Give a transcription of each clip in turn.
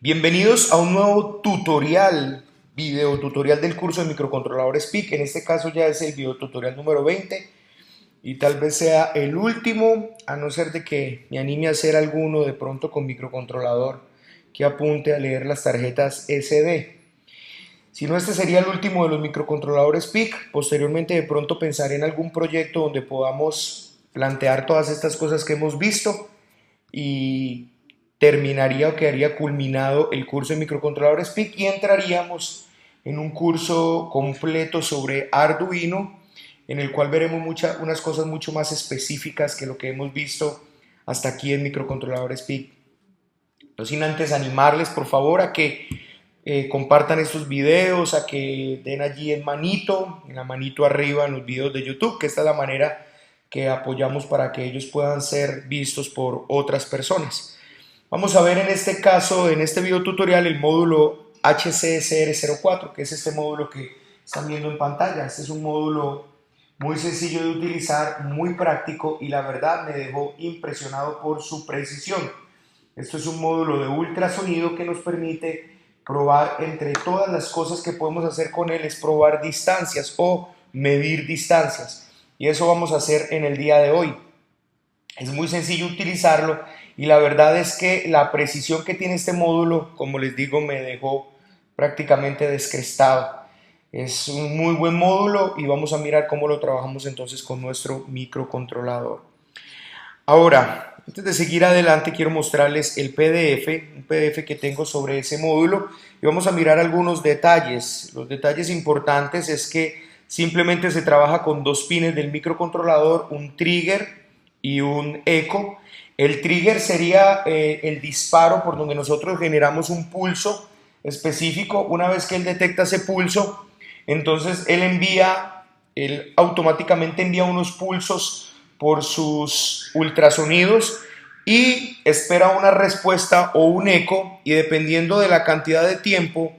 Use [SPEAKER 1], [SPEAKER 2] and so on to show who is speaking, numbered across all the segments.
[SPEAKER 1] Bienvenidos a un nuevo video tutorial del curso de microcontroladores PIC. En este caso ya es el video tutorial número 20 y tal vez sea el último, a no ser de que me anime a hacer alguno de pronto con microcontrolador que apunte a leer las tarjetas SD. Si no, este sería el último de los microcontroladores PIC. Posteriormente de pronto pensaré en algún proyecto donde podamos plantear todas estas cosas que hemos visto y terminaría o quedaría culminado el curso de microcontroladores PIC y entraríamos en un curso completo sobre Arduino, en el cual veremos unas cosas mucho más específicas que lo que hemos visto hasta aquí en microcontroladores PIC. No sin antes animarles por favor a que compartan estos videos, a que den allí en la manito arriba en los videos de YouTube, que esta es la manera que apoyamos para que ellos puedan ser vistos por otras personas. Vamos a ver en este caso, en este video tutorial, el módulo HCSR04, que es este módulo que están viendo en pantalla. Este es un módulo muy sencillo de utilizar, muy práctico y la verdad me dejó impresionado por su precisión. Esto es un módulo de ultrasonido que nos permite probar, entre todas las cosas que podemos hacer con él, es probar distancias o medir distancias. Y eso vamos a hacer en el día de hoy. Es muy sencillo utilizarlo y la verdad es que la precisión que tiene este módulo, como les digo, me dejó prácticamente descrestado. Es un muy buen módulo y vamos a mirar cómo lo trabajamos entonces con nuestro microcontrolador. Ahora, antes de seguir adelante, quiero mostrarles el PDF, un PDF que tengo sobre ese módulo y vamos a mirar algunos detalles. Los detalles importantes es que simplemente se trabaja con dos pines del microcontrolador, un trigger y un eco. El trigger sería el disparo por donde nosotros generamos un pulso específico. Una vez que él detecta ese pulso, entonces él automáticamente envía unos pulsos por sus ultrasonidos y espera una respuesta o un eco, y dependiendo de la cantidad de tiempo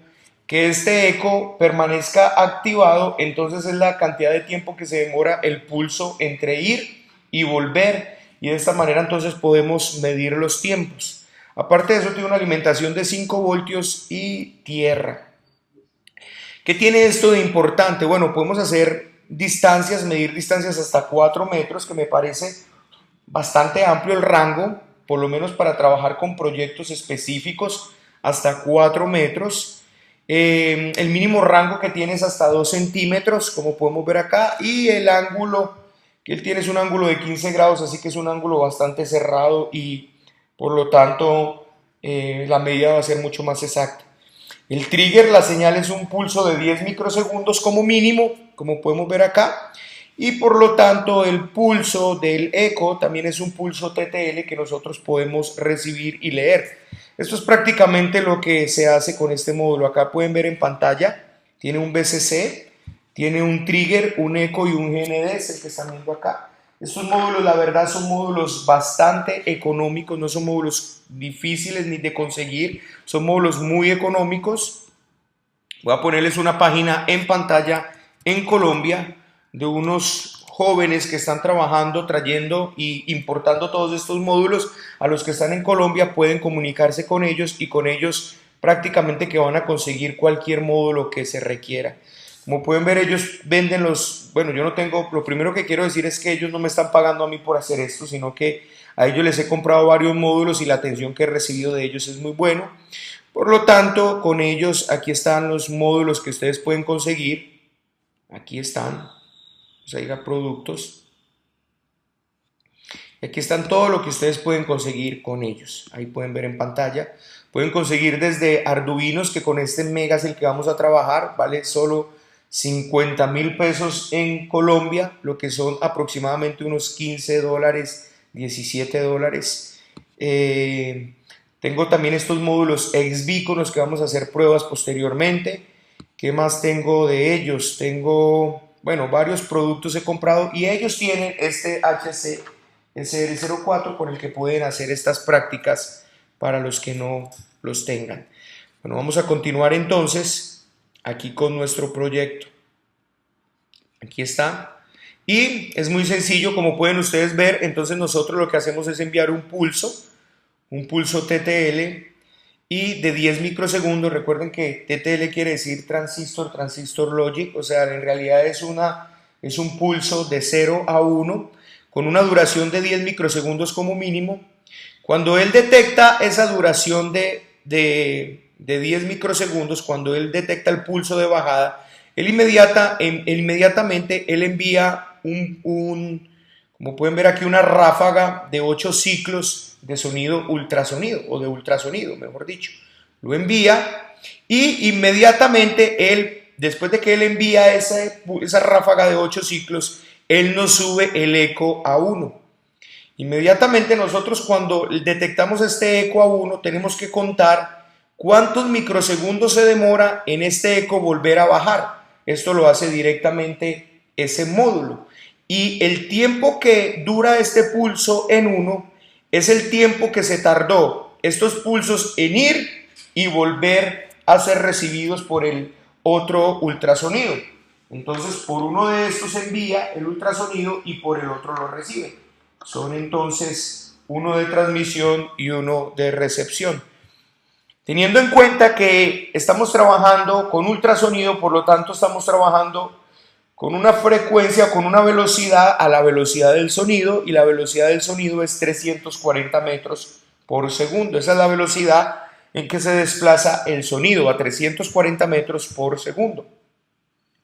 [SPEAKER 1] que este eco permanezca activado, entonces es la cantidad de tiempo que se demora el pulso entre ir y volver, y de esta manera entonces podemos medir los tiempos. Aparte de eso, tiene una alimentación de 5 voltios y tierra. ¿Qué tiene esto de importante? Bueno, podemos hacer distancias, medir distancias hasta 4 metros, que me parece bastante amplio el rango, por lo menos para trabajar con proyectos específicos, hasta 4 metros. El mínimo rango que tiene es hasta 2 centímetros, como podemos ver acá, y el ángulo que él tiene es un ángulo de 15 grados, así que es un ángulo bastante cerrado y por lo tanto la medida va a ser mucho más exacta. El trigger, la señal es un pulso de 10 microsegundos como mínimo, como podemos ver acá, y por lo tanto el pulso del eco también es un pulso TTL que nosotros podemos recibir y leer. Esto es prácticamente lo que se hace con este módulo. Acá pueden ver en pantalla, tiene un VCC, tiene un trigger, un eco y un GND, es el que están viendo acá. Estos módulos, la verdad, son módulos bastante económicos, no son módulos difíciles ni de conseguir, son módulos muy económicos. Voy a ponerles una página en pantalla en Colombia de unos jóvenes que están trabajando, trayendo y importando todos estos módulos. A los que están en Colombia pueden comunicarse con ellos y con ellos prácticamente que van a conseguir cualquier módulo que se requiera. Como pueden ver, ellos venden bueno, yo no tengo, lo primero que quiero decir es que ellos no me están pagando a mí por hacer esto, sino que a ellos les he comprado varios módulos y la atención que he recibido de ellos es muy bueno. Por lo tanto, con ellos, aquí están los módulos que ustedes pueden conseguir. Aquí están, o sea, ir a productos. Aquí están todo lo que ustedes pueden conseguir con ellos. Ahí pueden ver en pantalla. Pueden conseguir desde Arduinos, que con este Mega es el que vamos a trabajar, vale solo 50.000 pesos en Colombia, lo que son aproximadamente unos 15 dólares, 17 dólares. Tengo también estos módulos XB con los que vamos a hacer pruebas posteriormente. ¿Qué más tengo de ellos? Tengo, bueno, varios productos he comprado y ellos tienen este HCSR04 con el que pueden hacer estas prácticas para los que no los tengan. Bueno, vamos a continuar entonces aquí con nuestro proyecto. Aquí está. Y es muy sencillo, como pueden ustedes ver. Entonces nosotros lo que hacemos es enviar un pulso TTL, y de 10 microsegundos. Recuerden que TTL quiere decir transistor, transistor logic, o sea, en realidad es un pulso de 0 a 1 con una duración de 10 microsegundos como mínimo. Cuando él detecta esa duración de 10 microsegundos, cuando él detecta el pulso de bajada, él inmediatamente él envía como pueden ver aquí, una ráfaga de 8 ciclos de sonido ultrasonido, o de ultrasonido, mejor dicho. Lo envía y inmediatamente él, después de que él envía esa ráfaga de 8 ciclos, él nos sube el eco a 1. Inmediatamente nosotros, cuando detectamos este eco a 1, tenemos que contar cuántos microsegundos se demora en este eco volver a bajar. Esto lo hace directamente ese módulo. Y el tiempo que dura este pulso en 1 es el tiempo que se tardó estos pulsos en ir y volver a ser recibidos por el otro ultrasonido. Entonces, por uno de estos envía el ultrasonido y por el otro lo recibe. Son entonces uno de transmisión y uno de recepción. Teniendo en cuenta que estamos trabajando con ultrasonido, por lo tanto estamos trabajando con una frecuencia, con una velocidad a la velocidad del sonido, y la velocidad del sonido es 340 metros por segundo. Esa es la velocidad en que se desplaza el sonido, a 340 metros por segundo.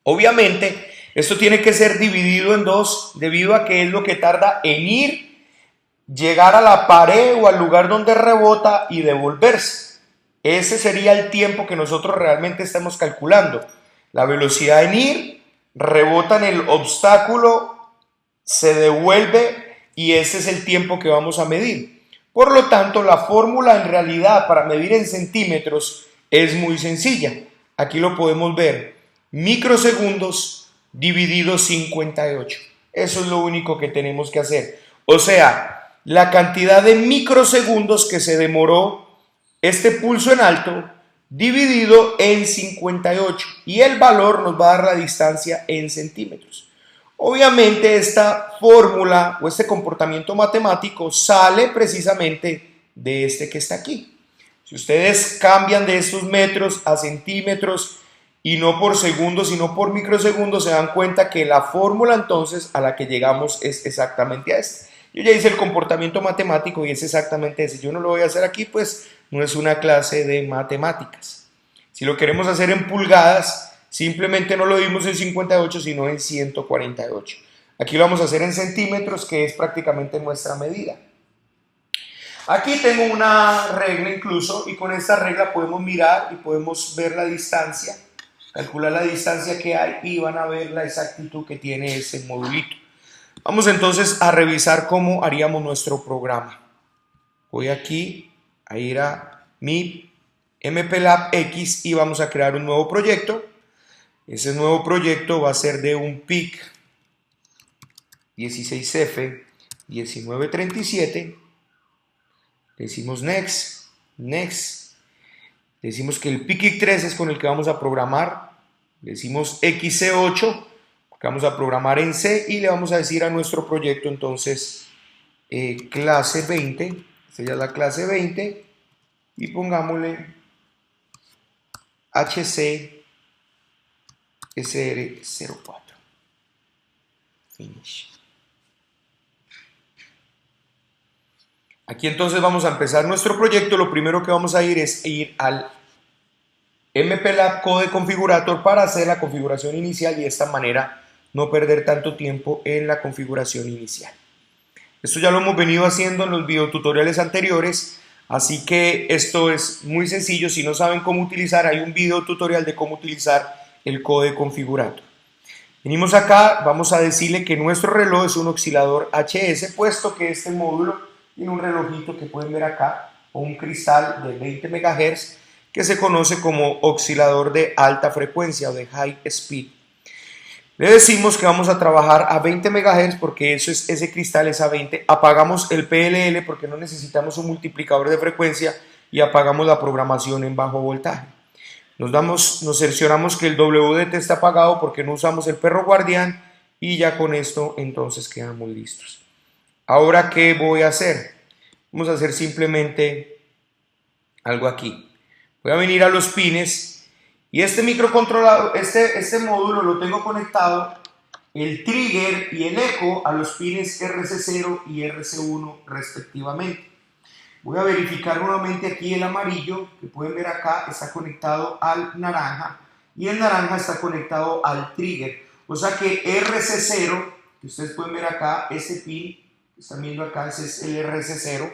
[SPEAKER 1] Obviamente, esto tiene que ser dividido en dos, debido a que es lo que tarda en ir, llegar a la pared o al lugar donde rebota y devolverse. Ese sería el tiempo que nosotros realmente estamos calculando. La velocidad en ir, rebota en el obstáculo, se devuelve, y ese es el tiempo que vamos a medir. Por lo tanto, la fórmula en realidad para medir en centímetros es muy sencilla. Aquí lo podemos ver: microsegundos dividido 58. Eso es lo único que tenemos que hacer. O sea, la cantidad de microsegundos que se demoró este pulso en alto dividido en 58, y el valor nos va a dar la distancia en centímetros. Obviamente esta fórmula o este comportamiento matemático sale precisamente de este que está aquí. Si ustedes cambian de estos metros a centímetros, y no por segundos sino por microsegundos, se dan cuenta que la fórmula entonces a la que llegamos es exactamente a esta. Yo ya hice el comportamiento matemático y es exactamente ese. Yo no lo voy a hacer aquí, pues no es una clase de matemáticas. Si lo queremos hacer en pulgadas, simplemente no lo dimos en 58, sino en 148. Aquí lo vamos a hacer en centímetros, que es prácticamente nuestra medida. Aquí tengo una regla incluso, y con esta regla podemos mirar y podemos ver la distancia, calcular la distancia que hay, y van a ver la exactitud que tiene ese modulito. Vamos entonces a revisar cómo haríamos nuestro programa. Voy aquí a ir a mi MPLAB X y vamos a crear un nuevo proyecto. Ese nuevo proyecto va a ser de un PIC 16F 1937. Le decimos Next, Next. Le decimos que el PIC 3 es con el que vamos a programar. Le decimos XC8, porque vamos a programar en C, y le vamos a decir a nuestro proyecto entonces clase 20. Esta ya es la clase 20, y pongámosle HC SR04. Finish. Aquí entonces vamos a empezar nuestro proyecto. Lo primero que vamos a ir es ir al MPLAB Code Configurator para hacer la configuración inicial, y de esta manera no perder tanto tiempo en la configuración inicial. Esto ya lo hemos venido haciendo en los videotutoriales anteriores, así que esto es muy sencillo. Si no saben cómo utilizar, hay un videotutorial de cómo utilizar el Code Configurator. Venimos acá, vamos a decirle que nuestro reloj es un oscilador HS, puesto que este módulo tiene un relojito que pueden ver acá, o un cristal de 20 MHz, que se conoce como oscilador de alta frecuencia o de high speed. Le decimos que vamos a trabajar a 20 MHz porque ese cristal es a 20. Apagamos el PLL porque no necesitamos un multiplicador de frecuencia, y apagamos la programación en bajo voltaje. Nos cercioramos que el WDT está apagado porque no usamos el perro guardián, y ya con esto entonces quedamos listos. Ahora, ¿qué voy a hacer? Vamos a hacer simplemente algo aquí. Voy a venir a los pines y este microcontrolador, este módulo lo tengo conectado, el trigger y el eco, a los pines RC0 y RC1 respectivamente. Voy a verificar nuevamente aquí el amarillo, que pueden ver acá, está conectado al naranja y el naranja está conectado al trigger. O sea que RC0, que ustedes pueden ver acá, ese pin que están viendo acá, ese es el RC0.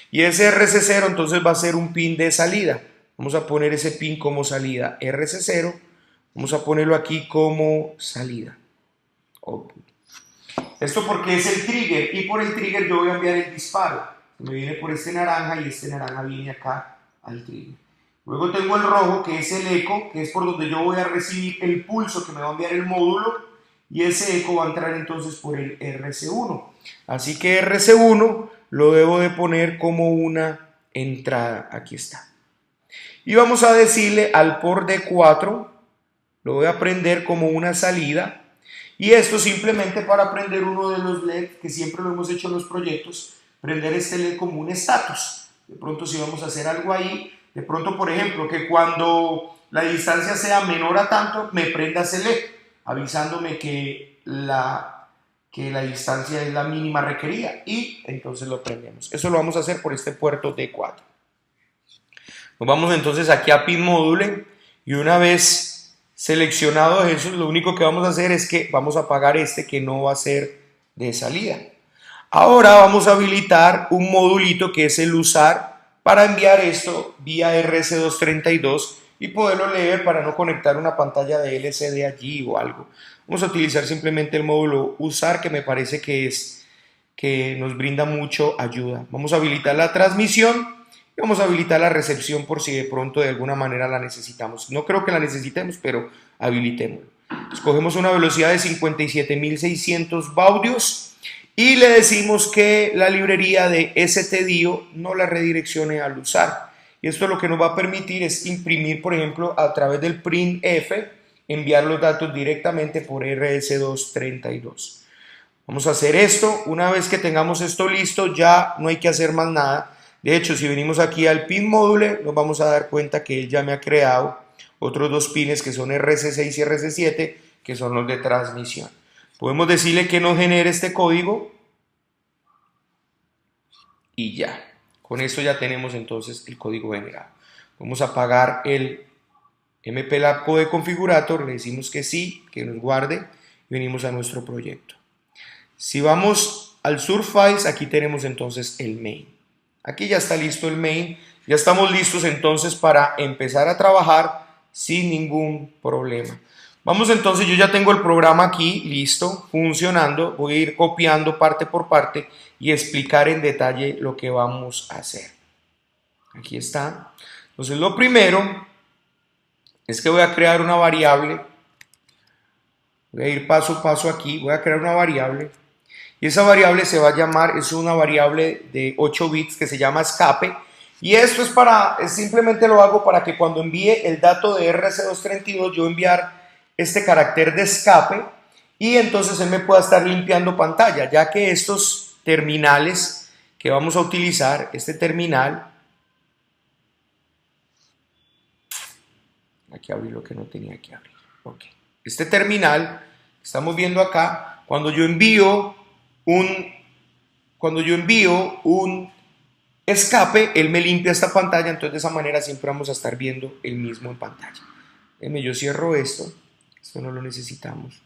[SPEAKER 1] Y ese RC0 entonces va a ser un pin de salida. Vamos a poner ese pin como salida, RC0. Vamos a ponerlo aquí como salida. Output. Esto porque es el trigger y por el trigger yo voy a enviar el disparo. Me viene por este naranja y este naranja viene acá al trigger. Luego tengo el rojo, que es el eco, que es por donde yo voy a recibir el pulso que me va a enviar el módulo, y ese eco va a entrar entonces por el RC1. Así que RC1 lo debo de poner como una entrada. Aquí está. Y vamos a decirle al por D4, lo voy a prender como una salida. Y esto simplemente para prender uno de los LED, que siempre lo hemos hecho en los proyectos, prender este LED como un estatus. De pronto si vamos a hacer algo ahí, de pronto por ejemplo que cuando la distancia sea menor a tanto, me prenda ese LED, avisándome que la distancia es la mínima requerida y entonces lo prendemos. Eso lo vamos a hacer por este puerto D4. Nos vamos entonces aquí a Pin Module y una vez seleccionado eso, lo único que vamos a hacer es que vamos a apagar este que no va a ser de salida. Ahora vamos a habilitar un modulito que es el usar para enviar esto vía RC232 y poderlo leer para no conectar una pantalla de LCD allí o algo. Vamos a utilizar simplemente el módulo usar, que me parece que nos brinda mucho ayuda. Vamos a habilitar la transmisión y vamos a habilitar la recepción por si de pronto de alguna manera la necesitamos. No creo que la necesitemos, pero habilitémoslo. Escogemos una velocidad de 57.600 baudios y le decimos que la librería de stdio no la redireccione al usar. Y esto lo que nos va a permitir es imprimir, por ejemplo, a través del printf, enviar los datos directamente por RS232. Vamos a hacer esto. Una vez que tengamos esto listo, ya no hay que hacer más nada. De hecho, si venimos aquí al pin module, nos vamos a dar cuenta que él ya me ha creado otros dos pines que son RC6 y RC7, que son los de transmisión. Podemos decirle que nos genere este código y ya. Con esto ya tenemos entonces el código generado. Vamos a apagar el MPLAB Code Configurator, le decimos que sí, que nos guarde y venimos a nuestro proyecto. Si vamos al Surfiles, aquí tenemos entonces el main. Aquí ya está listo el main, ya estamos listos entonces para empezar a trabajar sin ningún problema. Vamos entonces, yo ya tengo el programa aquí listo, funcionando. Voy a ir copiando parte por parte y explicar en detalle lo que vamos a hacer. Aquí está. Entonces lo primero es que voy a crear una variable. Voy a ir paso a paso aquí, voy a crear una variable. Y esa variable se va a llamar, es una variable de 8 bits que se llama escape. Y esto es simplemente lo hago para que cuando envíe el dato de RC232 yo enviar este carácter de escape y entonces él me pueda estar limpiando pantalla, ya que estos terminales que vamos a utilizar, este terminal, aquí abrí lo que no tenía que abrir, okay. Este terminal, estamos viendo acá, cuando yo envío un escape, él me limpia esta pantalla, entonces de esa manera siempre vamos a estar viendo el mismo en pantalla. Yo cierro esto no lo necesitamos.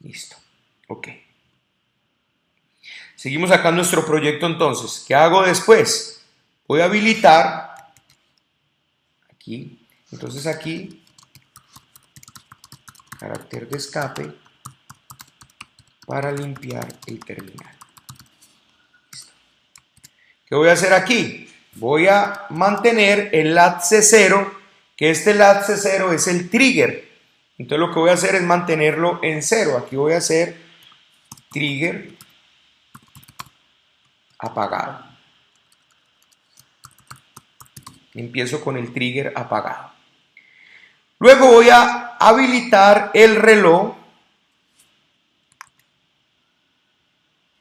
[SPEAKER 1] Listo, ok. Seguimos acá en nuestro proyecto entonces. ¿Qué hago después? Voy a habilitar aquí, entonces aquí, carácter de escape para limpiar el terminal. Listo. ¿Qué voy a hacer aquí? Voy a mantener el latc0, que este latc0 es el trigger. Entonces lo que voy a hacer es mantenerlo en 0. Aquí voy a hacer trigger apagado. Empiezo con el trigger apagado. Luego voy a habilitar el reloj.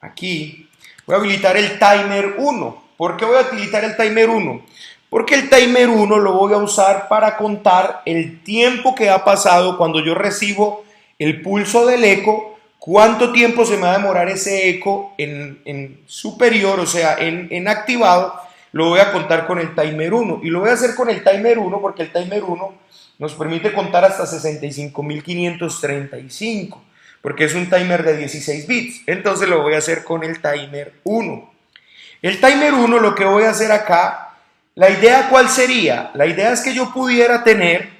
[SPEAKER 1] Aquí voy a habilitar el timer 1. ¿Por qué voy a habilitar el timer 1? Porque el timer 1 lo voy a usar para contar el tiempo que ha pasado cuando yo recibo el pulso del eco, cuánto tiempo se me va a demorar ese eco en superior, o sea, en activado, lo voy a contar con el timer 1. Y lo voy a hacer con el timer 1 porque el timer 1 nos permite contar hasta 65.535, porque es un timer de 16 bits. Entonces lo voy a hacer con el timer 1. El timer 1 lo que voy a hacer acá, la idea ¿cuál sería? La idea es que yo pudiera tener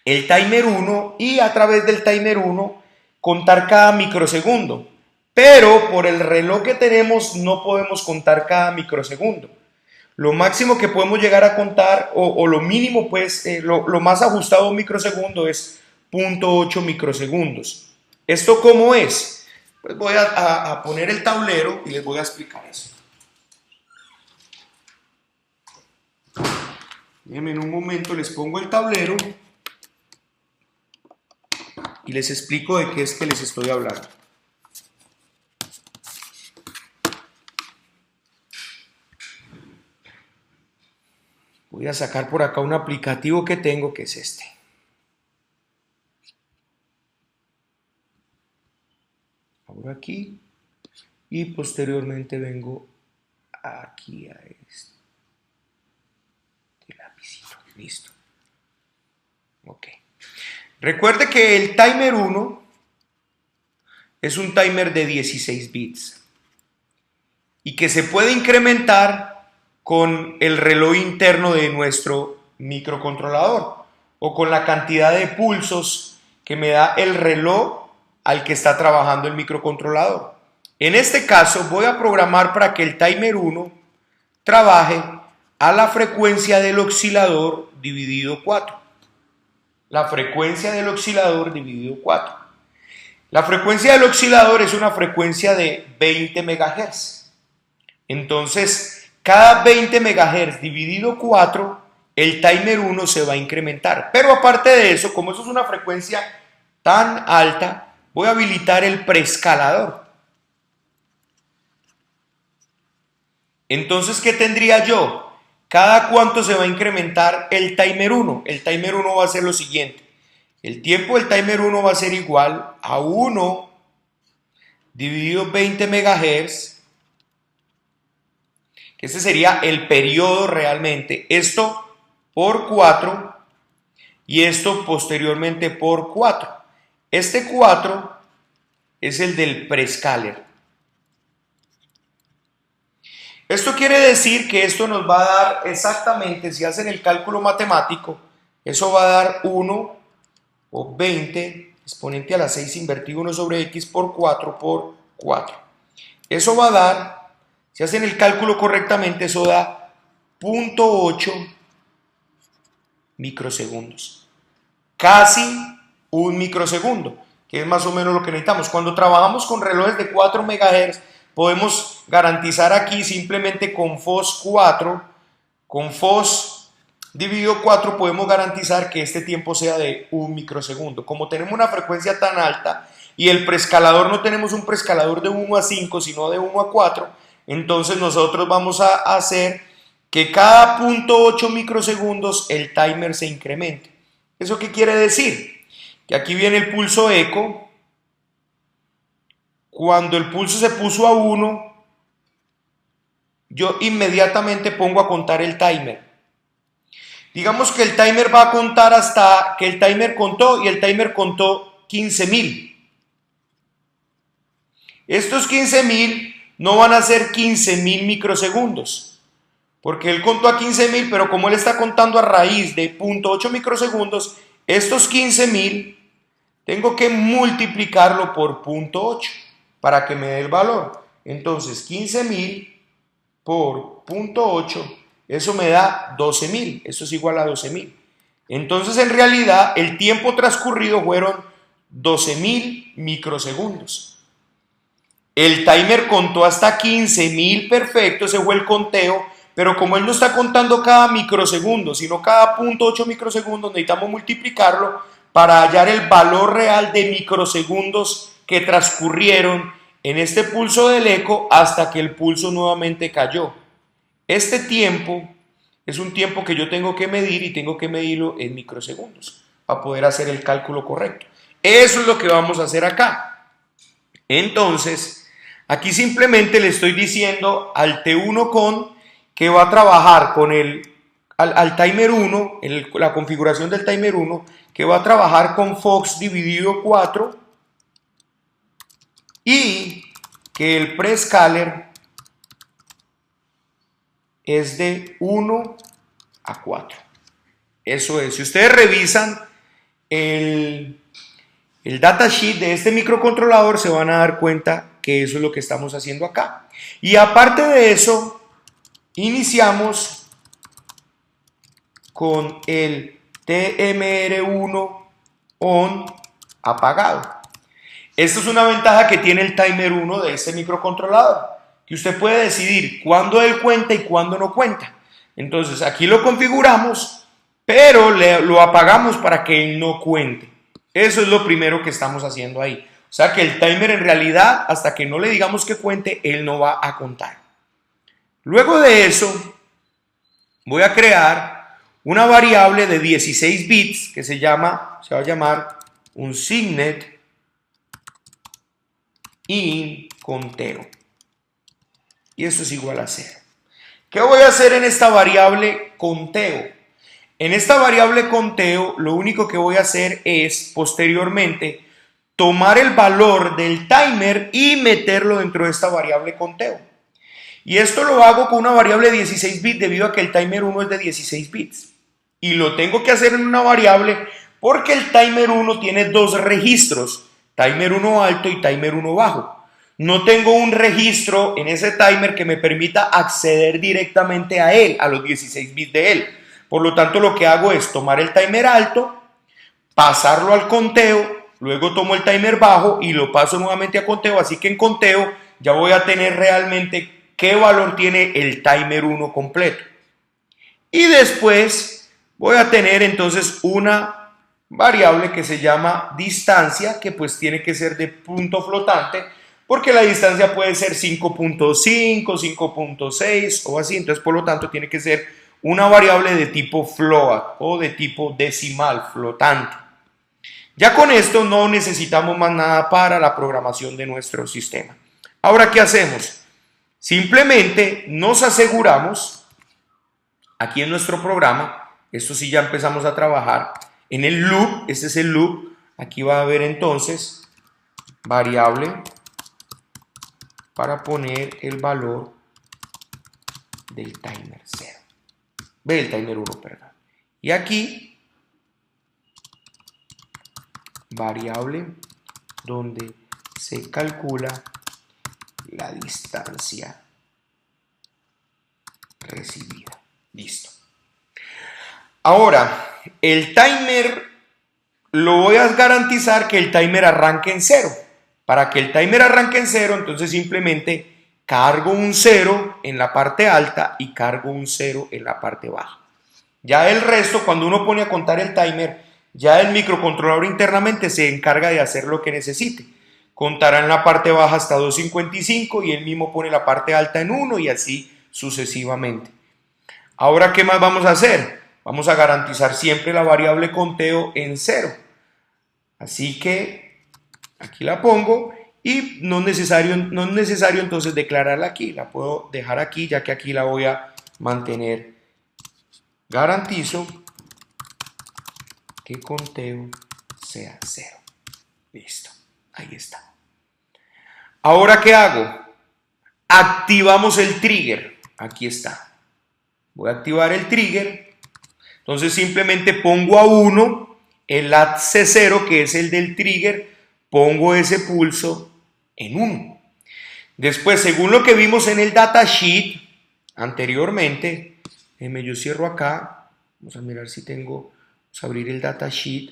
[SPEAKER 1] el timer 1 y a través del timer 1 contar cada microsegundo. Pero por el reloj que tenemos no podemos contar cada microsegundo. Lo máximo que podemos llegar a contar, o lo mínimo, pues, lo más ajustado a un microsegundo es 0.8 microsegundos. ¿Esto cómo es? Pues voy a poner el tablero y les voy a explicar eso. Déjenme en un momento, les pongo el tablero y les explico de qué es que les estoy hablando. Voy a sacar por acá un aplicativo que tengo, que es este. Abro aquí y posteriormente vengo aquí a este lapicito. Listo. Ok. Recuerde que el timer 1 es un timer de 16 bits y que se puede incrementar con el reloj interno de nuestro microcontrolador o con la cantidad de pulsos que me da el reloj al que está trabajando el microcontrolador. En este caso voy a programar para que el timer 1 trabaje a la frecuencia del oscilador dividido 4. La frecuencia del oscilador dividido 4. La frecuencia del oscilador es una frecuencia de 20 MHz. Entonces, cada 20 MHz dividido 4, el timer 1 se va a incrementar. Pero aparte de eso, como eso es una frecuencia tan alta, voy a habilitar el preescalador. Entonces, ¿qué tendría yo? ¿Cada cuánto se va a incrementar el timer 1? El timer 1 va a ser lo siguiente. El tiempo del timer 1 va a ser igual a 1 dividido 20 MHz. Este sería el periodo realmente. Esto por 4 y esto posteriormente por 4. Este 4 es el del prescaler. Esto quiere decir que esto nos va a dar exactamente, si hacen el cálculo matemático, eso va a dar 1 o 20 exponente a la 6 invertido 1 sobre x por 4 por 4. Eso va a dar, si hacen el cálculo correctamente, eso da 0.8 microsegundos. Casi un microsegundo, que es más o menos lo que necesitamos. Cuando trabajamos con relojes de 4 MHz, podemos garantizar aquí simplemente con FOS 4, con FOS dividido 4 podemos garantizar que este tiempo sea de 1 microsegundo. Como tenemos una frecuencia tan alta y el preescalador no tenemos un preescalador de 1 a 5, sino de 1 a 4, entonces nosotros vamos a hacer que cada 0.8 microsegundos el timer se incremente. ¿Eso qué quiere decir? Que aquí viene el pulso eco. Cuando el pulso se puso a 1, yo inmediatamente pongo a contar el timer. Digamos que el timer va a contar hasta que el timer contó y el timer contó 15.000. Estos 15.000 no van a ser 15.000 microsegundos, porque él contó a 15.000, pero como él está contando a raíz de 0.8 microsegundos, estos 15.000 tengo que multiplicarlo por 0.8 para que me dé el valor. Entonces 15.000 por 0.8, eso me da 12.000, eso es igual a 12.000. Entonces en realidad el tiempo transcurrido fueron 12.000 microsegundos. El timer contó hasta 15.000, perfecto, ese fue el conteo, pero como él no está contando cada microsegundo, sino cada 0.8 microsegundos, necesitamos multiplicarlo para hallar el valor real de microsegundos que transcurrieron en este pulso del eco hasta que el pulso nuevamente cayó. Este tiempo es un tiempo que yo tengo que medir y tengo que medirlo en microsegundos para poder hacer el cálculo correcto. Eso es lo que vamos a hacer acá. Entonces, aquí simplemente le estoy diciendo al T1 con que va a trabajar con al timer 1, la configuración del timer 1, que va a trabajar con Fox dividido 4 y que el prescaler es de 1 a 4. Eso es. Si ustedes revisan el datasheet de este microcontrolador, se van a dar cuenta que eso es lo que estamos haciendo acá. Y aparte de eso, iniciamos con el TMR1 on apagado. Esto es una ventaja que tiene el timer 1 de este microcontrolador, que usted puede decidir cuándo él cuenta y cuándo no cuenta. Entonces aquí lo configuramos, pero lo apagamos para que él no cuente. Eso es lo primero que estamos haciendo ahí. O sea que el timer en realidad, hasta que no le digamos que cuente, él no va a contar. Luego de eso, voy a crear una variable de 16 bits que se va a llamar un signet in conteo. Y eso es igual a 0. ¿Qué voy a hacer en esta variable conteo? En esta variable conteo, lo único que voy a hacer es, posteriormente, tomar el valor del timer y meterlo dentro de esta variable conteo. Y esto lo hago con una variable de 16 bits debido a que el timer 1 es de 16 bits. Y lo tengo que hacer en una variable porque el timer 1 tiene dos registros, timer 1 alto y timer 1 bajo. No tengo un registro en ese timer que me permita acceder directamente a él, a los 16 bits de él. Por lo tanto, lo que hago es tomar el timer alto, pasarlo al conteo, luego tomo el timer bajo y lo paso nuevamente a conteo. Así que en conteo ya voy a tener realmente qué valor tiene el timer 1 completo. Y después voy a tener entonces una variable que se llama distancia, que pues tiene que ser de punto flotante, porque la distancia puede ser 5.5, 5.6 o así. Entonces, por lo tanto, tiene que ser una variable de tipo float o de tipo decimal, flotante. Ya con esto no necesitamos más nada para la programación de nuestro sistema. Ahora, ¿qué hacemos? Simplemente nos aseguramos, aquí en nuestro programa, esto sí ya empezamos a trabajar, en el loop, este es el loop, aquí va a haber entonces variable para poner el valor del timer 0, del timer 1, perdón. Y aquí, variable donde se calcula la distancia recibida. Listo. Ahora, el timer lo voy a garantizar que el timer arranque en 0. Para que el timer arranque en 0, entonces simplemente cargo un 0 en la parte alta y cargo un 0 en la parte baja. Ya el resto, cuando uno pone a contar el timer, ya el microcontrolador internamente se encarga de hacer lo que necesite. Contará en la parte baja hasta 255 y él mismo pone la parte alta en 1 y así sucesivamente. Ahora, ¿qué más vamos a hacer? Vamos a garantizar siempre la variable conteo en 0. Así que aquí la pongo y no es necesario entonces declararla aquí. La puedo dejar aquí ya que aquí la voy a mantener. Garantizo que conteo sea 0. Listo. Ahí está. Ahora, ¿qué hago? Activamos el trigger. Aquí está. Voy a activar el trigger. Entonces simplemente pongo a 1 el add C0, que es el del trigger. Pongo ese pulso en 1. Después, según lo que vimos en el datasheet anteriormente, yo cierro acá. Vamos a mirar si tengo. Vamos a abrir el datasheet.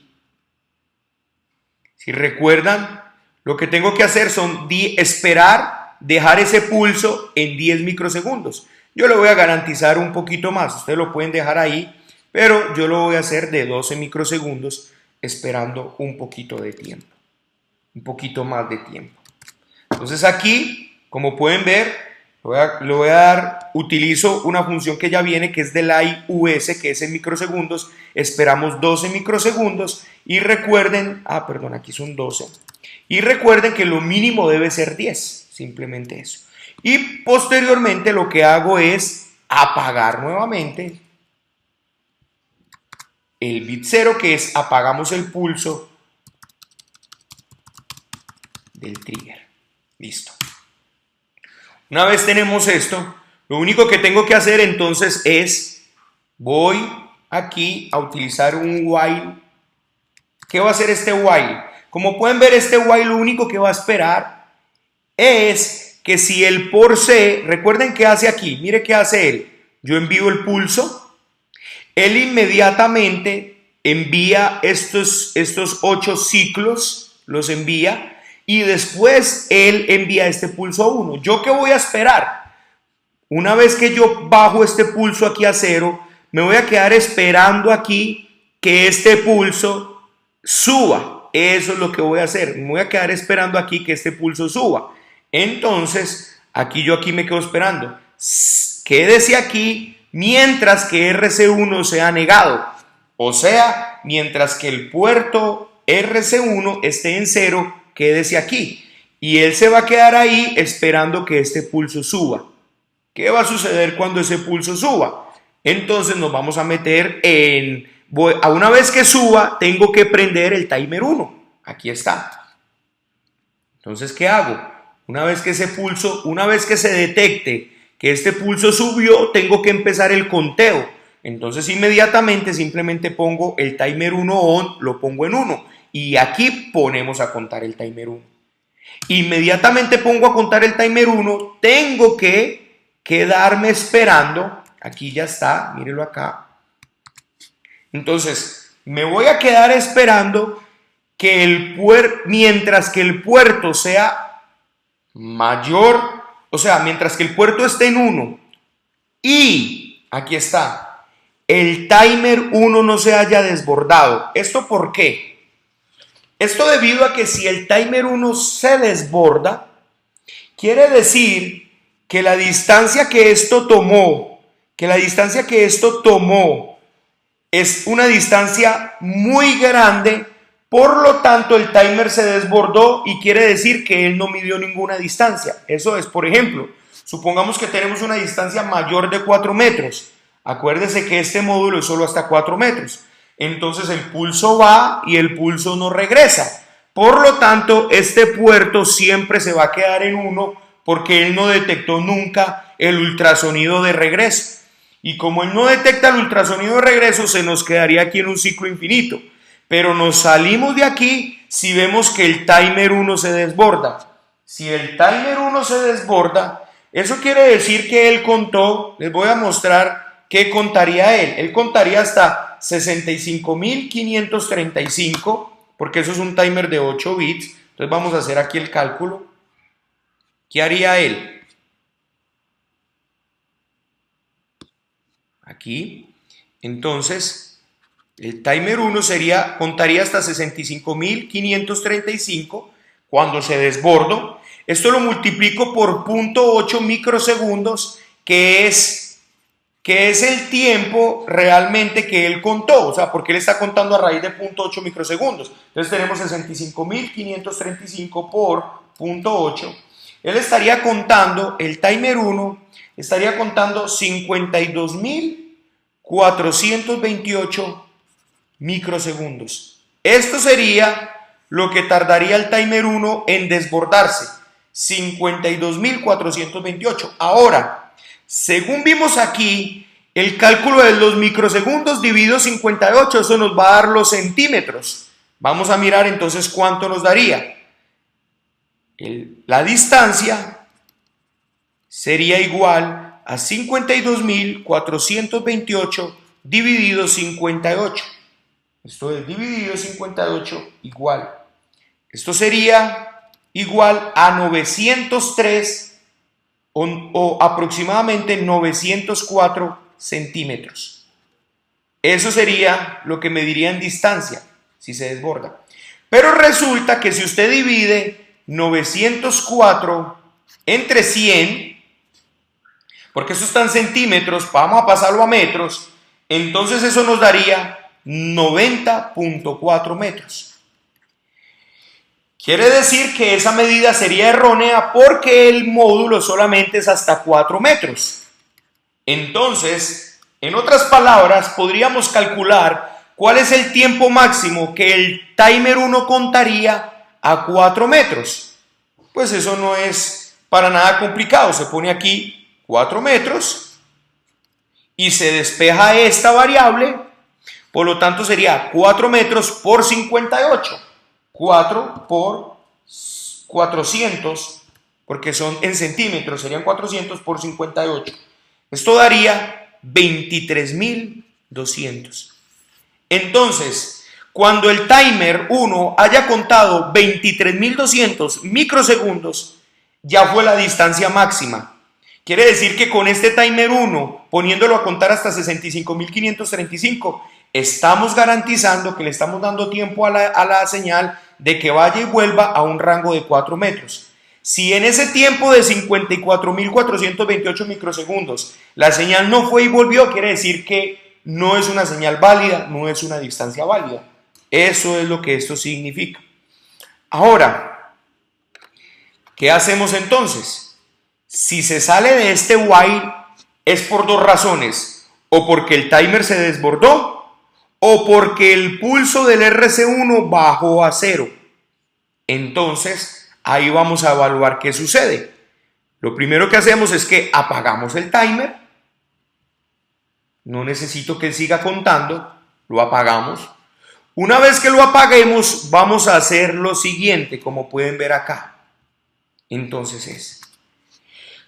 [SPEAKER 1] Si recuerdan, lo que tengo que hacer son esperar, dejar ese pulso en 10 microsegundos. Yo le voy a garantizar un poquito más. Ustedes lo pueden dejar ahí, pero yo lo voy a hacer de 12 microsegundos esperando un poquito de tiempo. Un poquito más de tiempo. Entonces aquí, como pueden ver, Utilizo una función que ya viene, que es de la IUS, que es en microsegundos. Esperamos 12 microsegundos y recuerden, perdón, aquí son 12. Y recuerden que lo mínimo debe ser 10, simplemente eso. Y posteriormente lo que hago es apagar nuevamente el bit 0, que es apagamos el pulso del trigger. Listo. Una vez tenemos esto, lo único que tengo que hacer entonces es, voy aquí a utilizar un while. ¿Qué va a hacer este while? Como pueden ver, este while lo único que va a esperar es que si el por C, recuerden qué hace aquí, mire qué hace él. Yo envío el pulso, él inmediatamente envía estos 8 ciclos, los envía, y después él envía este pulso a 1. ¿Yo qué voy a esperar? Una vez que yo bajo este pulso aquí a 0, me voy a quedar esperando aquí que este pulso suba. Eso es lo que voy a hacer. Me voy a quedar esperando aquí que este pulso suba. Entonces, aquí me quedo esperando. Quédese aquí mientras que RC1 sea negado. O sea, mientras que el puerto RC1 esté en 0, quédese aquí. Y él se va a quedar ahí esperando que este pulso suba. ¿Qué va a suceder cuando ese pulso suba? Entonces nos vamos a meter en... A una vez que suba, tengo que prender el timer 1. Aquí está. Entonces, ¿qué hago? Una vez que se detecte que este pulso subió, tengo que empezar el conteo. Entonces, inmediatamente simplemente pongo el timer 1 on, lo pongo en 1. Y aquí ponemos a contar el timer 1. Inmediatamente pongo a contar el timer 1, tengo que quedarme esperando. Aquí ya está, mírelo acá. Entonces, me voy a quedar esperando que mientras que el puerto sea mayor, o sea, mientras que el puerto esté en 1 y, aquí está, el timer 1 no se haya desbordado. ¿Esto por qué? Esto debido a que si el timer 1 se desborda, quiere decir que la distancia que esto tomó, es una distancia muy grande, por lo tanto el timer se desbordó y quiere decir que él no midió ninguna distancia. Eso es, por ejemplo, supongamos que tenemos una distancia mayor de 4 metros. Acuérdese que este módulo es solo hasta 4 metros. Entonces el pulso va y el pulso no regresa. Por lo tanto, este puerto siempre se va a quedar en 1 porque él no detectó nunca el ultrasonido de regreso. Y como él no detecta el ultrasonido de regreso, se nos quedaría aquí en un ciclo infinito. Pero nos salimos de aquí si vemos que el timer 1 se desborda. Si el timer 1 se desborda, eso quiere decir que él contó, les voy a mostrar qué contaría él. Él contaría hasta 65.535, porque eso es un timer de 8 bits. Entonces vamos a hacer aquí el cálculo. ¿Qué haría él? Aquí, entonces, el timer 1 contaría hasta 65.535 cuando se desbordo. Esto lo multiplico por 0.8 microsegundos, que es el tiempo realmente que él contó, o sea, porque él está contando a raíz de 0.8 microsegundos. Entonces tenemos 65.535 por 0.8. Él estaría contando, el timer 1 estaría contando 52.428 microsegundos. Esto sería lo que tardaría el timer 1 en desbordarse, 52.428. Ahora, según vimos aquí, el cálculo de los microsegundos dividido 58, eso nos va a dar los centímetros. Vamos a mirar entonces cuánto nos daría. La distancia sería igual a 52.428 dividido 58. Esto es dividido 58 igual. Esto sería igual a 903 o aproximadamente 904 centímetros. Eso sería lo que mediría en distancia si se desborda. Pero resulta que si usted divide 904 entre 100, porque eso está en centímetros, vamos a pasarlo a metros, entonces eso nos daría 90.4 metros. Quiere decir que esa medida sería errónea porque el módulo solamente es hasta 4 metros. Entonces, en otras palabras, podríamos calcular cuál es el tiempo máximo que el timer 1 contaría a 4 metros. Pues eso no es para nada complicado. Se pone aquí 4 metros y se despeja esta variable. Por lo tanto, sería 4 metros por 58. 4 por 400, porque son en centímetros, serían 400 por 58. Esto daría 23.200. Entonces, cuando el timer 1 haya contado 23.200 microsegundos, ya fue la distancia máxima. Quiere decir que con este timer 1, poniéndolo a contar hasta 65.535, estamos garantizando que le estamos dando tiempo a la señal de que vaya y vuelva a un rango de 4 metros. Si en ese tiempo de 54.428 microsegundos la señal no fue y volvió, quiere decir que no es una señal válida, no es una distancia válida. Eso es lo que esto significa. Ahora, ¿qué hacemos entonces? Si se sale de este while es por dos razones, o porque el timer se desbordó, o porque el pulso del RC1 bajó a 0. Entonces, ahí vamos a evaluar qué sucede. Lo primero que hacemos es que apagamos el timer. No necesito que siga contando, lo apagamos. Una vez que lo apaguemos, vamos a hacer lo siguiente, como pueden ver acá. Entonces es,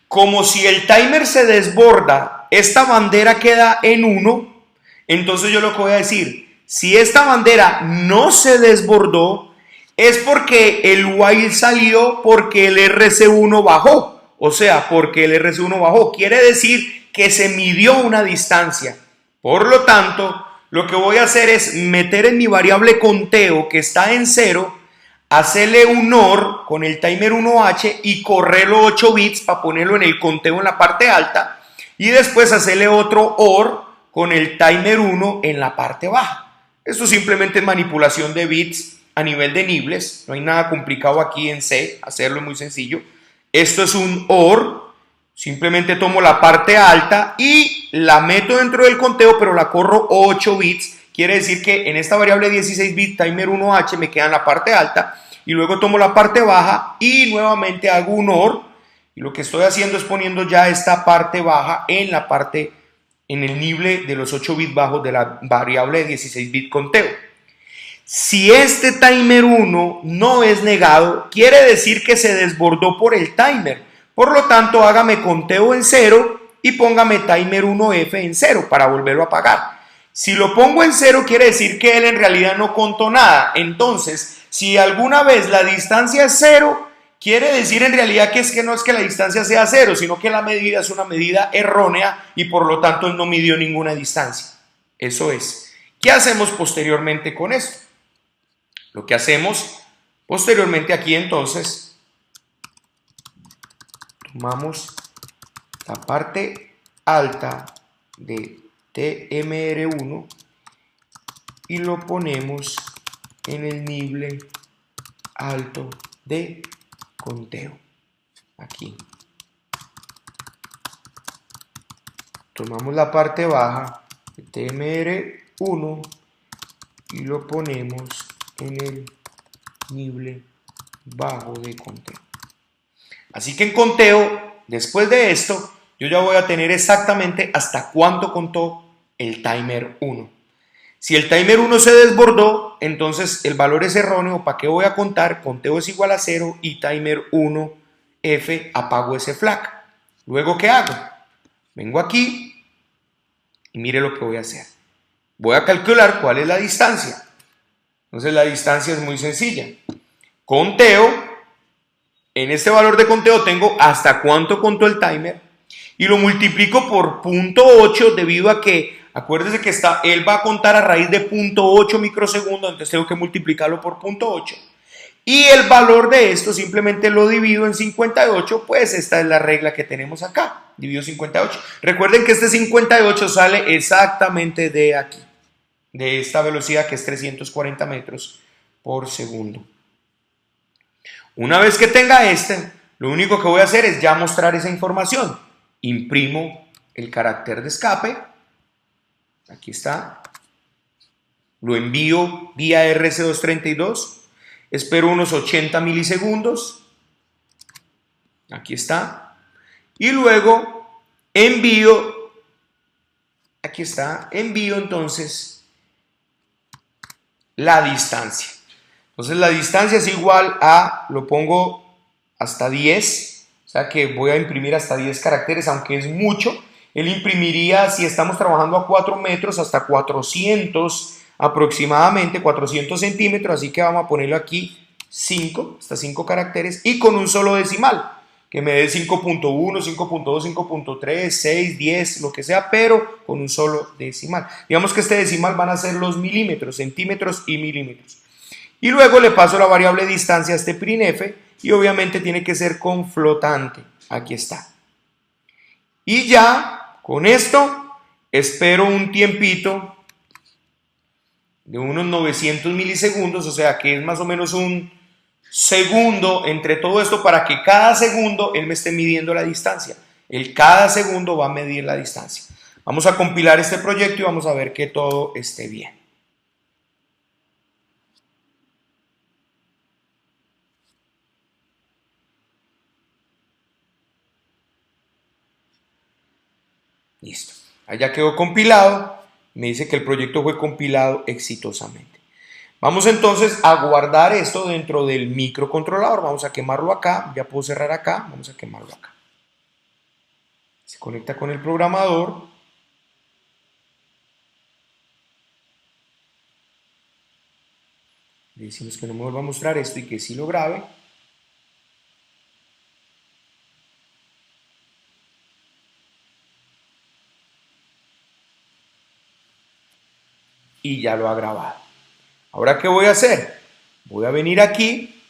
[SPEAKER 1] como si el timer se desborda, esta bandera queda en 1, entonces yo lo que voy a decir, si esta bandera no se desbordó, es porque el while salió porque el RC1 bajó. O sea, porque el RC1 bajó. Quiere decir que se midió una distancia. Por lo tanto, lo que voy a hacer es meter en mi variable conteo que está en 0, hacerle un OR con el timer 1H y correrlo 8 bits para ponerlo en el conteo en la parte alta. Y después hacerle otro OR con el timer 1 en la parte baja. Esto simplemente es manipulación de bits a nivel de niveles, no hay nada complicado aquí en C, hacerlo es muy sencillo. Esto es un OR, simplemente tomo la parte alta y la meto dentro del conteo, pero la corro 8 bits, quiere decir que en esta variable 16 bit timer 1H me queda en la parte alta, y luego tomo la parte baja y nuevamente hago un OR, y lo que estoy haciendo es poniendo ya esta parte baja en el nivel de los 8 bits bajos de la variable de 16 bit conteo. Si este timer 1 no es negado, quiere decir que se desbordó por el timer. Por lo tanto, hágame conteo en 0 y póngame timer 1F en 0 para volverlo a apagar. Si lo pongo en 0, quiere decir que él en realidad no contó nada. Entonces, si alguna vez la distancia es 0, quiere decir en realidad que no es que la distancia sea 0, sino que la medida es una medida errónea y por lo tanto él no midió ninguna distancia. Eso es. ¿Qué hacemos posteriormente con esto? Lo que hacemos posteriormente aquí entonces, tomamos la parte alta de TMR1 y lo ponemos en el nivel alto de conteo. Aquí. Tomamos la parte baja de TMR1 y lo ponemos en el nivel bajo de conteo. Así que en conteo, después de esto, yo ya voy a tener exactamente hasta cuánto contó el timer 1. Si el timer 1 se desbordó, entonces el valor es erróneo. ¿Para qué voy a contar? Conteo es igual a 0 y timer 1 F, apago ese flag. Luego, ¿qué hago? Vengo aquí y mire lo que voy a hacer. Voy a calcular cuál es la distancia. Entonces la distancia es muy sencilla. Conteo, en este valor de conteo tengo hasta cuánto contó el timer y lo multiplico por 0.8 debido a que, acuérdense que él va a contar a raíz de 0.8 microsegundos, entonces tengo que multiplicarlo por 0.8 Y el valor de esto simplemente lo divido en 58, pues esta es la regla que tenemos acá. Divido 58. Recuerden que este 58 sale exactamente de aquí, de esta velocidad que es 340 metros por segundo. Una vez que tenga este, lo único que voy a hacer es ya mostrar esa información. Imprimo el carácter de escape. Aquí está. Lo envío vía RC232. Espero unos 80 milisegundos. Aquí está. Y luego envío. Aquí está. Envío entonces la distancia. Entonces la distancia es igual a, lo pongo hasta 10. O sea que voy a imprimir hasta 10 caracteres, aunque es mucho. Él imprimiría, si estamos trabajando a 4 metros, hasta 400 aproximadamente, 400 centímetros, así que vamos a ponerlo aquí 5, hasta 5 caracteres, y con un solo decimal, que me dé 5.1, 5.2, 5.3, 6, 10, lo que sea, pero con un solo decimal. Digamos que este decimal van a ser los milímetros, centímetros y milímetros. Y luego le paso la variable distancia a este printf, y obviamente tiene que ser con flotante. Aquí está. Y ya, con esto, espero un tiempito de unos 900 milisegundos, o sea que es más o menos un segundo entre todo esto para que cada segundo él me esté midiendo la distancia. Él cada segundo va a medir la distancia. Vamos a compilar este proyecto y vamos a ver que todo esté bien. Listo. Allá quedó compilado. Me dice que el proyecto fue compilado exitosamente. Vamos entonces a guardar esto dentro del microcontrolador. Vamos a quemarlo acá. Ya puedo cerrar acá. Vamos a quemarlo acá. Se conecta con el programador. Le decimos que no me vuelva a mostrar esto y que sí lo grabe. Y ya lo ha grabado. Ahora, ¿qué voy a hacer? Voy a venir aquí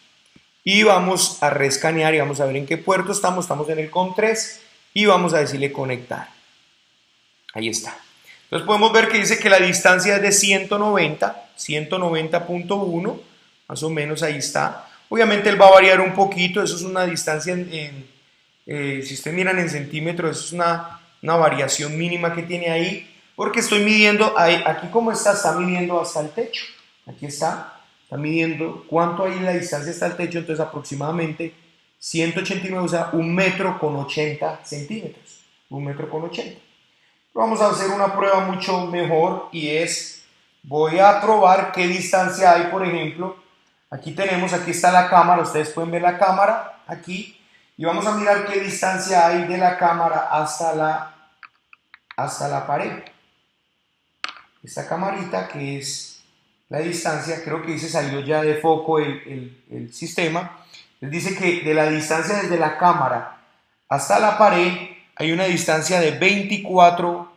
[SPEAKER 1] y vamos a reescanear y vamos a ver en qué puerto estamos. Estamos en el CON3 y vamos a decirle conectar. Ahí está. Entonces podemos ver que dice que la distancia es de 190, 190.1, más o menos ahí está. Obviamente él va a variar un poquito, eso es una distancia si ustedes miran en centímetros, eso es una variación mínima que tiene ahí, porque estoy midiendo, aquí como está midiendo hasta el techo. Aquí está midiendo cuánto ahí la distancia está al techo, entonces aproximadamente 189, o sea, 1 metro con 80 centímetros. 1 metro con 80. Vamos a hacer una prueba mucho mejor y es, voy a probar qué distancia hay, por ejemplo, aquí está la cámara, ustedes pueden ver la cámara aquí, y vamos a mirar qué distancia hay de la cámara hasta la pared. Esta camarita que es la distancia, creo que dice salió ya de foco el sistema, les dice que de la distancia desde la cámara hasta la pared hay una distancia de 24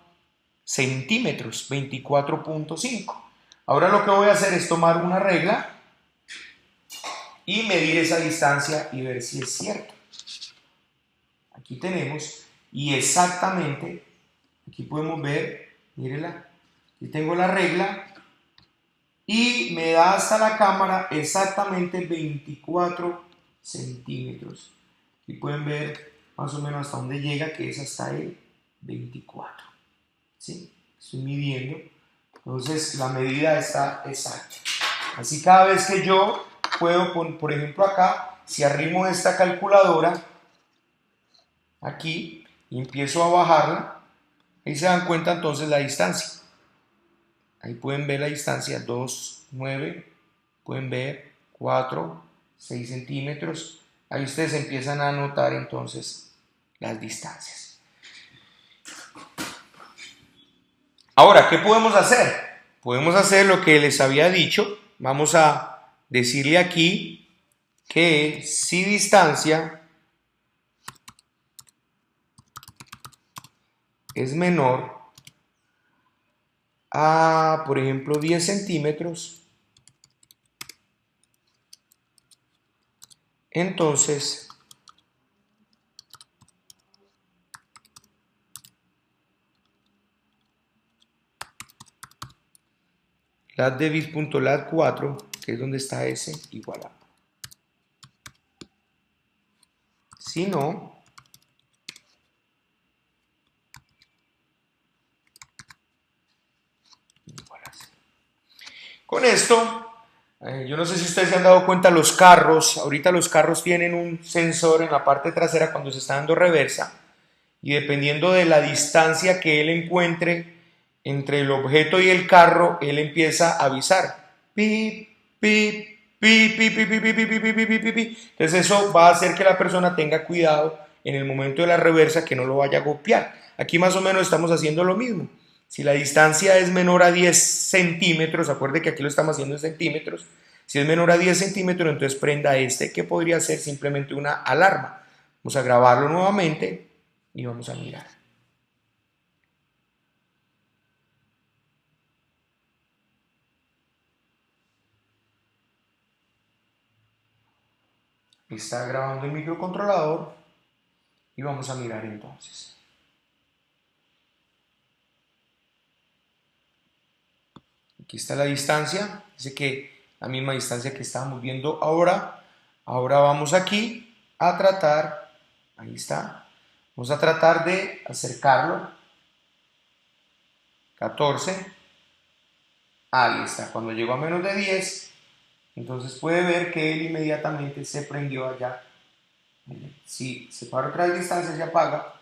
[SPEAKER 1] centímetros, 24.5. Ahora lo que voy a hacer es tomar una regla y medir esa distancia y ver si es cierto. Aquí tenemos, y exactamente, aquí podemos ver, mírenla, aquí tengo la regla y me da hasta la cámara exactamente 24 centímetros. Aquí pueden ver más o menos hasta dónde llega, que es hasta el 24. ¿Sí? Estoy midiendo. Entonces la medida está exacta. Así cada vez que yo puedo, por ejemplo acá, si arrimo esta calculadora aquí y empiezo a bajarla, ahí se dan cuenta entonces la distancia. Ahí pueden ver la distancia, 2, 9, pueden ver 4, 6 centímetros. Ahí ustedes empiezan a notar entonces las distancias. Ahora, ¿qué podemos hacer? Podemos hacer lo que les había dicho. Vamos a decirle aquí que si distancia es menor a, por ejemplo, 10 centímetros, Entonces, latdevis.lat4, que es donde está ese, igual a. Si no, igual así. Con esto, yo no sé si ustedes se han dado cuenta, los carros, ahorita los carros tienen un sensor en la parte trasera cuando se está dando reversa, y dependiendo de la distancia que él encuentre entre el objeto y el carro, él empieza a avisar. Pip, pip, pip, pip, pip, pip, pip, pip, pip, pip, pip. Entonces eso va a hacer que la persona tenga cuidado en el momento de la reversa, que no lo vaya a golpear. Aquí más o menos estamos haciendo lo mismo. Si la distancia es menor a 10 centímetros, acuerde que aquí lo estamos haciendo en centímetros, si es menor a 10 centímetros, entonces prenda este, que podría ser simplemente una alarma. Vamos a grabarlo nuevamente y vamos a mirar. Está grabando el microcontrolador y vamos a mirar entonces. Aquí está la distancia, dice que la misma distancia que estábamos viendo ahora. Ahora vamos aquí a tratar, ahí está, vamos a tratar de acercarlo. 14, ahí está, cuando llegó a menos de 10, entonces puede ver que él inmediatamente se prendió allá. Si se para otra distancia se apaga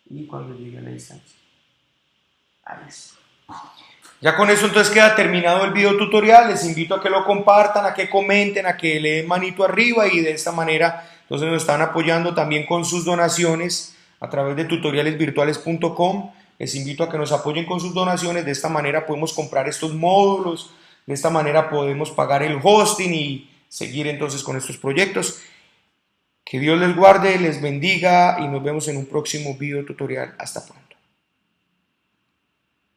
[SPEAKER 1] y cuando llegue a la distancia, ahí está. Ya con eso entonces queda terminado el video tutorial. Les invito a que lo compartan, a que comenten, a que le den manito arriba, y de esta manera entonces nos están apoyando también con sus donaciones a través de tutorialesvirtuales.com. Les invito a que nos apoyen con sus donaciones. De esta manera podemos comprar estos módulos, de esta manera podemos pagar el hosting y seguir entonces con estos proyectos. Que Dios les guarde, les bendiga y nos vemos en un próximo video tutorial. Hasta pronto.